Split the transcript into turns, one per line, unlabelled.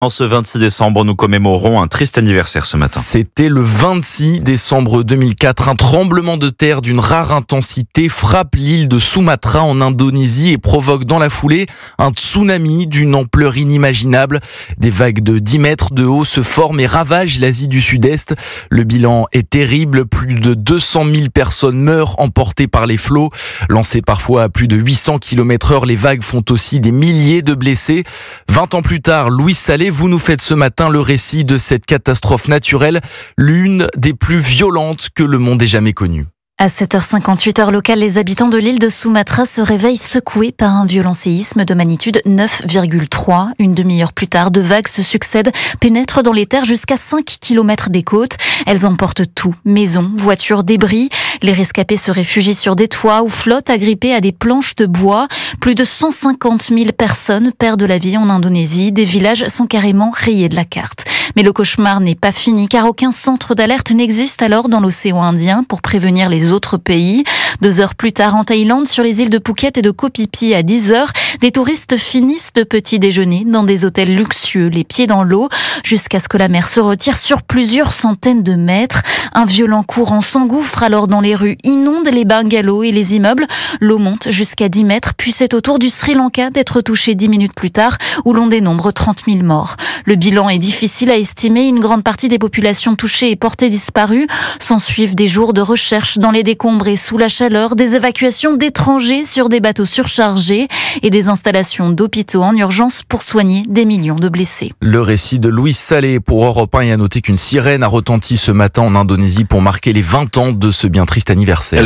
En ce 26 décembre, nous commémorons un triste anniversaire ce matin.
C'était le 26 décembre 2004. Un tremblement de terre d'une rare intensité frappe l'île de Sumatra en Indonésie et provoque dans la foulée un tsunami d'une ampleur inimaginable. Des vagues de 10 mètres de haut se forment et ravagent l'Asie du Sud-Est. Le bilan est terrible. Plus de 200 000 personnes meurent emportées par les flots. Lancées parfois à plus de 800 km/h, les vagues font aussi des milliers de blessés. 20 ans plus tard, Louis Salé, vous nous faites ce matin le récit de cette catastrophe naturelle, l'une des plus violentes que le monde ait jamais connue.
À 7h58 heure locale, les habitants de l'île de Sumatra se réveillent secoués par un violent séisme de magnitude 9,3. Une demi-heure plus tard, deux vagues se succèdent, pénètrent dans les terres jusqu'à 5 km des côtes. Elles emportent tout, maisons, voitures, débris. Les rescapés se réfugient sur des toits ou flottent agrippés à des planches de bois. Plus de 150 000 personnes perdent la vie en Indonésie. Des villages sont carrément rayés de la carte. Mais le cauchemar n'est pas fini car aucun centre d'alerte n'existe alors dans l'océan Indien pour prévenir les autres pays. 2 heures plus tard, en Thaïlande, sur les îles de Phuket et de Koh Phi Phi à 10 heures, des touristes finissent de petit déjeuner dans des hôtels luxueux, les pieds dans l'eau, jusqu'à ce que la mer se retire sur plusieurs centaines de mètres. Un violent courant s'engouffre alors dans les rues, inonde les bungalows et les immeubles. L'eau monte jusqu'à 10 mètres, puis c'est au tour du Sri Lanka d'être touché 10 minutes plus tard, où l'on dénombre 30 000 morts. Le bilan est difficile à estimer. Une grande partie des populations touchées est portée disparue. S'ensuivent des jours de recherche dans les décombres et sous la chaleur, des évacuations d'étrangers sur des bateaux surchargés et des installations d'hôpitaux en urgence pour soigner des millions de blessés.
Le récit de Louis Salé pour Europe 1 et à noter qu'une sirène a retenti ce matin en Indonésie pour marquer les 20 ans de ce bien triste anniversaire.